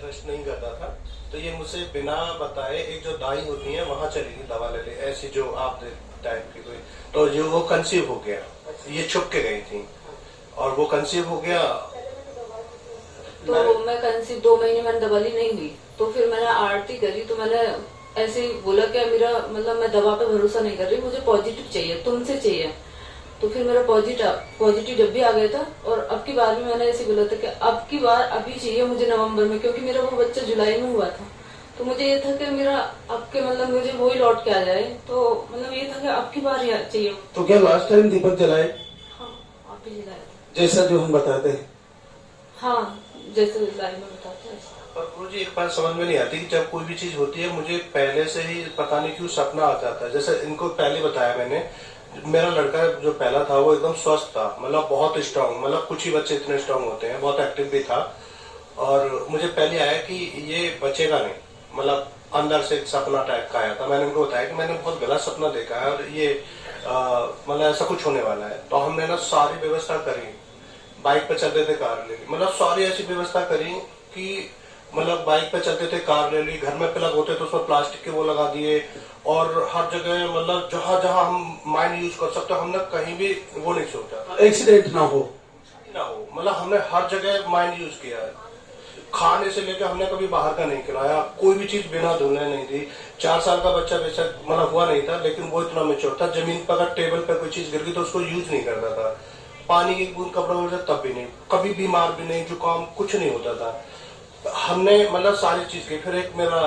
Trust नहीं करता था, तो ये मुझसे बिना बताए एक जो दाई होती है वहां चली गई दवा ले ले, ऐसी जो आप टाइप की कोई, तो जो वो कंसीव हो गया, ये छुप के गई थी और वो कंसीव हो गया। तो मैं कंसीव 2 महीने मैंने दवा ली नहीं हुई, तो फिर मैंने आरती करी, तो मैंने ऐसे ही बोला कि मेरा मतलब मैं दवा पे भरोसा नहीं कर रही, मुझे पॉजिटिव चाहिए, तुमसे चाहिए। तो फिर मेरा पॉजिटिव जब भी आ गया था, और अब की बार भी मैंने ऐसे बोला था कि अब की बार अभी चाहिए मुझे नवंबर में, क्योंकि मेरा वो बच्चा जुलाई में हुआ था। तो मुझे ये था कि मेरा अब के मतलब मुझे वही लौट के आ जाए, तो मतलब ये था कि अब की बार चाहिए। तो क्या लास्ट टाइम दीपक जलाए? हाँ, आप ही जलाए जैसा जो हम बताते हैं। हाँ, जैसे लाइव में बताते हैं। पर गुरु जी एक बात समझ में नहीं आती कि जब कोई भी चीज होती है मुझे पहले से ही पता नहीं क्यों सपना आ जाता है। जैसे इनको पहले बताया मैंने, मेरा लड़का जो पहला था वो एकदम स्वस्थ था, मतलब बहुत स्ट्रांग, मतलब कुछ ही बच्चे इतने स्ट्रांग होते हैं, बहुत एक्टिव भी था। और मुझे पहले आया कि ये बचेगा नहीं, मतलब अंदर से एक सपना टाइप का आया था। मैंने उनको बताया कि मैंने बहुत गलत सपना देखा है और ये मतलब ऐसा कुछ होने वाला है। तो हमने ना सारी व्यवस्था करी, बाइक पे चलते थे कार ले ली, मतलब सारी ऐसी व्यवस्था करी कि मतलब बाइक पे चलते थे कार ले ली, घर में प्लग होते तो उसमें प्लास्टिक के वो लगा दिए, और हर जगह मतलब जहां जहां हम माइंड यूज कर सकते हमने कहीं भी वो नहीं सोचा एक्सीडेंट ना हो, मतलब हमने हर जगह माइंड यूज किया है। खाने से लेकर हमने कभी बाहर का नहीं खिलाया, कोई भी चीज बिना धुलने नहीं दी। 4 साल का बच्चा बेशक मतलब हुआ नहीं था, लेकिन वो इतना मेच्योर था, जमीन पर अगर टेबल पर कोई चीज गिर गई तो उसको यूज नहीं करता था। पानी की बूंद कपड़ों में तब भी नहीं, कभी बीमार भी नहीं, जुकाम कुछ नहीं होता था। हमने मतलब सारी चीज की। फिर एक मेरा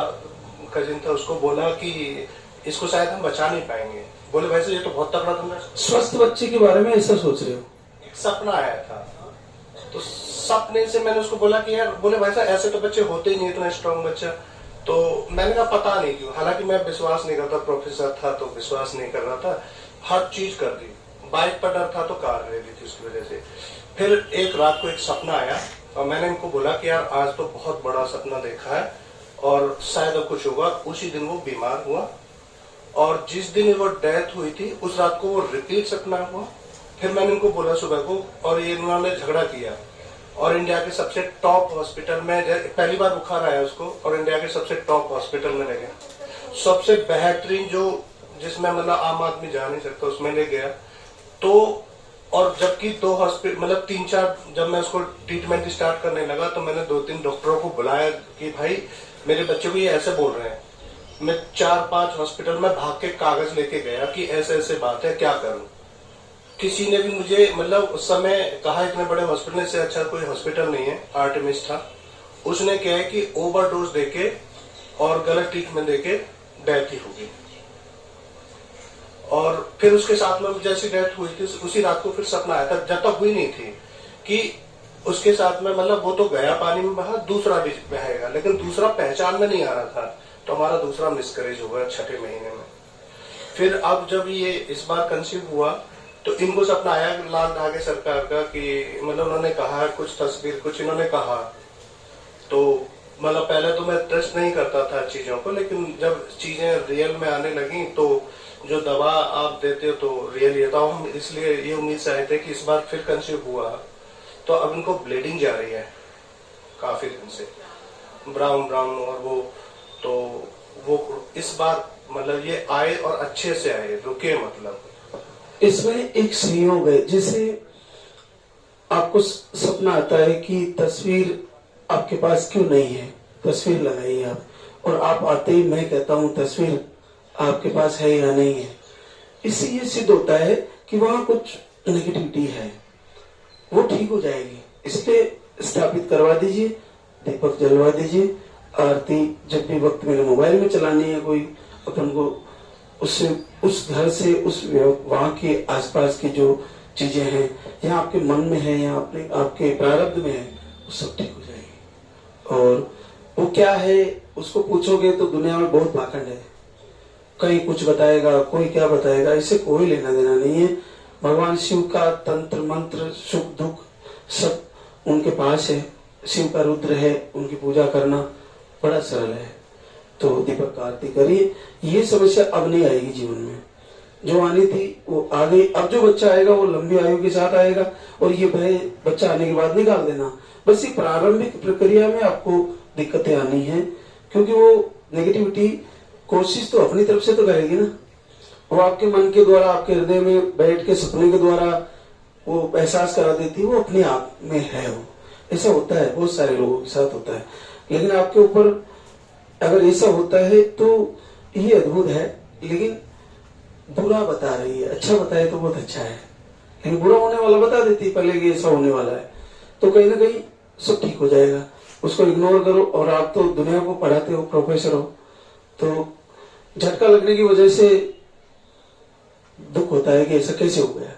कजिन था, उसको बोला कि इसको शायद हम बचा नहीं पाएंगे। बोले वैसे ये तो बहुत तगड़ा था। स्वस्थ बच्चे के बारे में ऐसा सोच रहे हो? एक सपना आया था, तो सपने से मैंने उसको बोला कि यार, बोले वैसा ऐसे तो बच्चे होते ही नहीं, इतना स्ट्रॉन्ग बच्चा। तो मैंने कहा पता नहीं क्यों, हालांकि मैं विश्वास नहीं करता, प्रोफेसर था तो विश्वास नहीं कर रहा था, हर चीज कर दी। बाइक पर डर था तो कार ले ली थी उसकी वजह से। फिर एक रात को एक सपना आया और मैंने इनको बोला कि यार आज तो बहुत बड़ा सपना देखा है और शायद अब कुछ होगा। उसी दिन वो बीमार हुआ और जिस दिन वो डेथ हुई थी उस रात को वो रिपीट सपना हुआ। फिर मैंने इनको बोला सुबह को, और ये उन्होंने झगड़ा किया और इंडिया के सबसे टॉप हॉस्पिटल में, पहली बार बुखार आया उसको, और इंडिया के सबसे टॉप हॉस्पिटल में ले गया, सबसे बेहतरीन जो जिसमें मतलब आम आदमी जा नहीं सकता उसमें ले गया। तो और जबकि 2 हॉस्पिटल मतलब 3-4, जब मैं उसको ट्रीटमेंट स्टार्ट करने लगा तो मैंने 2-3 डॉक्टरों को बुलाया कि भाई मेरे बच्चे को ये ऐसे बोल रहे हैं। मैं 4-5 हॉस्पिटल में भाग के कागज लेके गया कि ऐसे ऐसे बात है, क्या करूं। किसी ने भी मुझे मतलब उस समय कहा इतने बड़े हॉस्पिटल से अच्छा कोई हॉस्पिटल नहीं है, आर्टेमिस था। उसने क्या है कि ओवरडोज देके और गलत ट्रीटमेंट देके डेथ ही हो गई। और फिर उसके साथ में जैसी डेथ हुई थी उसी रात को फिर सपना आया था, जब तक हुई नहीं थी, कि उसके साथ में मतलब वो तो गया पानी में बहा, दूसरा भी बहेगा, लेकिन दूसरा पहचान में नहीं आ रहा था। तो हमारा दूसरा मिसकरेज हुआ 6ठे महीने में। फिर अब जब ये इस बार कंसीव हुआ तो इनको सपना आया लाल धागे सरकार का, कि मतलब उन्होंने कहा कुछ तस्वीर कुछ इन्होंने कहा। तो मतलब पहले तो मैं ट्रस्ट नहीं करता था चीजों को, लेकिन जब चीजें रियल में आने लगी तो जो दवा आप देते हो तो रियल ये था। हम इसलिए ये उम्मीद से आए थे कि इस बार फिर कंसीव हुआ। तो अब इनको ब्लीडिंग जा रही है काफी दिन से, ब्राउन ब्राउन, और वो इस बार मतलब ये आए और अच्छे से आए, रुके मतलब। इसमें एक संयोग है, जैसे आपको सपना आता है कि तस्वीर आपके पास क्यों नहीं है, तस्वीर लगाइए आप, और आप आते ही मैं कहता हूँ तस्वीर आपके पास है या नहीं है। इससे ये सिद्ध होता है कि वहां कुछ नेगेटिविटी है, वो ठीक हो जाएगी। इसलिए स्थापित करवा दीजिए, दीपक जलवा दीजिए। आरती जब भी वक्त मेरे मोबाइल में चलानी है कोई, अपन को उससे उस घर से उस वहां के आसपास की जो चीजें हैं या आपके मन में है या अपने आपके प्रारब्ध में है, वो सब ठीक हो जाएगी। और वो क्या है उसको पूछोगे तो दुनिया में बहुत पाखंड है, कहीं कुछ बताएगा, कोई क्या बताएगा, इससे कोई लेना देना नहीं है। भगवान शिव का तंत्र मंत्र सुख दुख सब उनके पास है। शिव का रुद्र है, उनकी पूजा करना बड़ा सरल है। तो दीपक का आरती करिए, ये समस्या अब नहीं आएगी जीवन में। जो आनी थी वो आ गई। अब जो बच्चा आएगा वो लंबी आयु के साथ आएगा, और ये बच्चा आने के बाद निकाल देना। बस ये प्रारंभिक प्रक्रिया में आपको दिक्कतें आनी है, क्योंकि वो नेगेटिविटी कोशिश तो अपनी तरफ से तो करेगी ना, वो आपके मन के द्वारा, आपके हृदय में बैठ के सपने के द्वारा वो एहसास करा देती है, वो अपने आप में है। वो ऐसा होता है, बहुत सारे लोगों के साथ होता है। लेकिन आपके ऊपर अगर ऐसा होता है तो ये अद्भुत है। लेकिन बुरा बता रही है, अच्छा बताए तो बहुत अच्छा है, लेकिन बुरा होने वाला बता देती है पहले कि ऐसा होने वाला है, तो कहीं ना कहीं सब ठीक हो जाएगा। उसको इग्नोर करो। और आप तो दुनिया को पढ़ाते हो, प्रोफेसर हो, तो झटका लगने की वजह से दुख होता है कि ऐसा कैसे हो गया।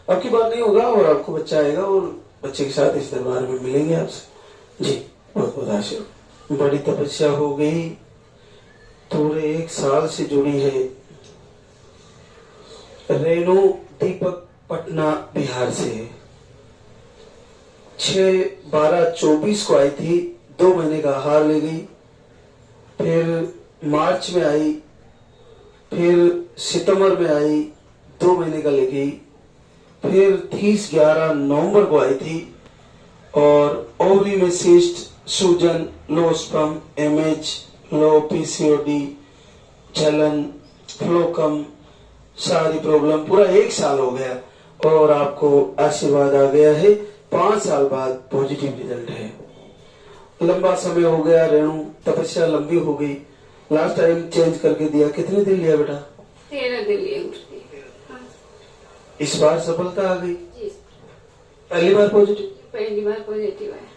आपकी बात नहीं होगा और आपको बच्चा आएगा और बच्चे के साथ इस दरबार में मिलेंगे आपसे। जी बहुत बहुत आशीर्वाद। बड़ी तपस्या हो गई, पूरे 1 साल से जुड़ी है। रेणु दीपक पटना बिहार से 6/12/24 को आई थी, 2 महीने का आहार ले गई, फिर मार्च में आई, फिर सितंबर में आई, 2 महीने का ले गई, फिर 30/11 नवंबर को आई थी और ओवरी में सिस्ट, सूजन, लो स्पर्म, एमएच, लो पीसीओडी, जलन, फ्लो कम, सारी प्रॉब्लम, पूरा 1 साल हो गया और आपको आशीर्वाद आ गया है। 5 साल बाद पॉजिटिव रिजल्ट है। लंबा समय हो गया, रेणु तपस्या लंबी हो गई, लास्ट टाइम चेंज करके दिया। कितने दिन लिया बेटा? 13 दिन लिए। इस बार सफलता आ गई? जी पहली बार पॉजिटिव? पहली बार पॉजिटिव है।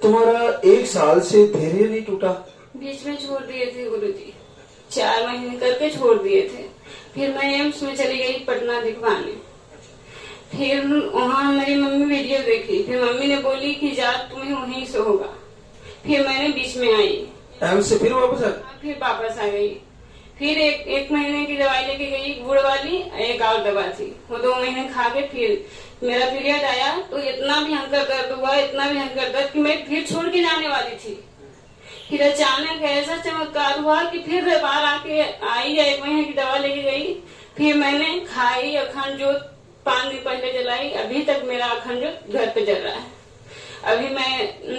तुम्हारा 1 साल से धैर्य नहीं टूटा? बीच में छोड़ दिए थे गुरुजी, 4 महीने करके छोड़ दिए थे। फिर मैं एम्स में चली गई पटना दिखवाने। फिर वहाँ मेरी मम्मी वीडियो देखी, फिर मम्मी ने बोली कि जा तुम्हें वहीं से होगा। फिर मैंने बीच में आई, एम्स से फिर वापस आ? फिर वापस आ गई। फिर एक महीने की दवाई लेके गई, गुड़ वाली, एक और दवा थी, वो 2 महीने खा के फिर मेरा पीरियड आया तो इतना भयंकर दर्द हुआ, इतना भयंकर दर्द कि मैं फिर छोड़ के जाने वाली थी। फिर अचानक ऐसा चमत्कार हुआ कि फिर बाहर आके आई, 1 महीने की दवा लेके गई, फिर मैंने खाई। अखंड जोत 5 दिन पहले जलाई, अभी तक मेरा अखंड जोत घर पे जल रहा है। अभी मैं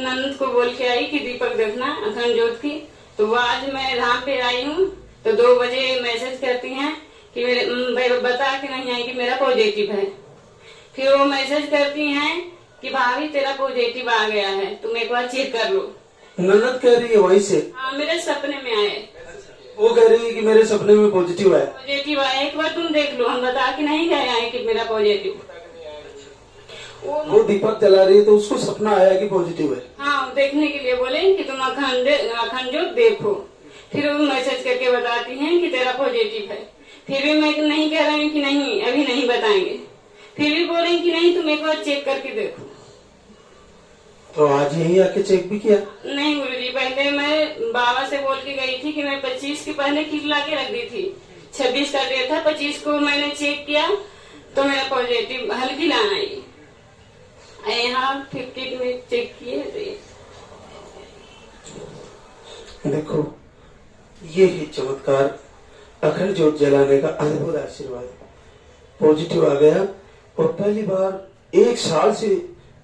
नंद को बोल के आई कि दीपक देखना अखंड जोत की, तो वो आज मैं धाम पे आई हूँ तो 2 बजे मैसेज करती हैं कि मेरे बता के नहीं आई कि मेरा पॉजिटिव है। फिर वो मैसेज करती हैं कि भाभी तेरा पॉजिटिव आ गया है, तुम एक बार चेक कर लो। ननद कह रही है वहीं से? हाँ, मेरे सपने में आए। वो कह रही है कि मेरे सपने में पॉजिटिव है। पॉजिटिव आया, एक बार तुम देख लो, हम बता के नहीं गए आए कि मेरा पॉजिटिव। वो दीपक जला रही है तो उसको सपना आया कि पॉजिटिव है। हाँ, देखने के लिए बोले कि तुम अखंड जोत देखो। फिर वो मैसेज करके बताती हैं कि तेरा पॉजिटिव है। फिर भी मैं नहीं कह रही हूँ कि नहीं अभी नहीं बताएंगे, फिर भी बोल रही कि नहीं तुम एक बार चेक करके देखो। तो आज यही आके चेक भी किया? नहीं गुरुजी, पहले मैं बाबा से बोल के गई थी कि मैं 25 के पहले किट ला के रख दी थी। 26 का डेट था, 25 को मैंने चेक किया तो मेरा पॉजिटिव हल्की लाना ही। यहाँ 50 में चेक किए तो ये देखो, ये ही चमत्कार, अखंड ज्योत जलाने का अद्भुत आशीर्वाद। पॉजिटिव आ गया और पहली बार 1 साल से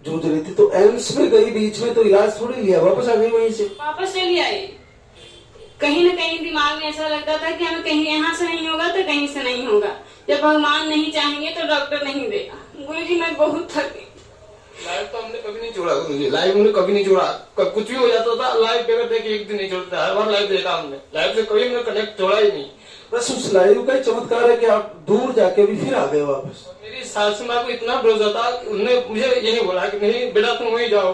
जूझ रही थी, तो एम्स में गई, बीच में तो इलाज थोड़ी लिया, वापस आ गई वहीं से। वापस चली आई। कहीं न कहीं दिमाग में ऐसा लगता था कि हमें कहीं यहाँ से नहीं होगा तो कहीं से नहीं होगा, जब भगवान नहीं चाहेंगे तो डॉक्टर नहीं देगा। गुरुजी मैं बहुत थक गई। लाइव तो हमने कभी नहीं छोड़ा गुरुजी, लाइव हमने कभी नहीं छोड़ा। कुछ भी हो जाता था लाइव बगैर देखे 1 दिन नहीं छोड़ता, हर बार लाइव देखा हमने। लाइव से कभी हमने कनेक्ट छोड़ा ही नहीं। बस उस लाइव का चमत्कार है कि आप दूर जाके भी फिर आ गए वापस। मेरी सासू माँ को इतना भरोसा था, उन्होंने मुझे यही बोला कि नहीं बेटा तुम वहीं जाओ।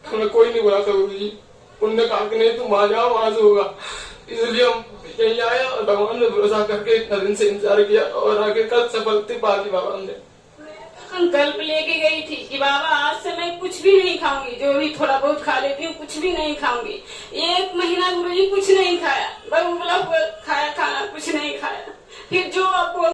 हमें कोई नहीं बोला था गुरुजी, उन्होंने कहा कि नहीं तुम वहां जाओ, वहां से होगा। इसलिए हम यहीं आए और भगवान ने भरोसा करके इतना दिन से इंतजार किया और आगे कल सफलता पा ली बाबा हमने। संकल्प लेके गई थी कि बाबा आज से मैं कुछ भी नहीं खाऊंगी, जो भी थोड़ा बहुत खा लेती हूँ कुछ भी नहीं खाऊंगी। 1 महीना गुरुजी कुछ नहीं खाया, बस उबला हुआ खाया खाना, कुछ नहीं खाया। फिर जो आपको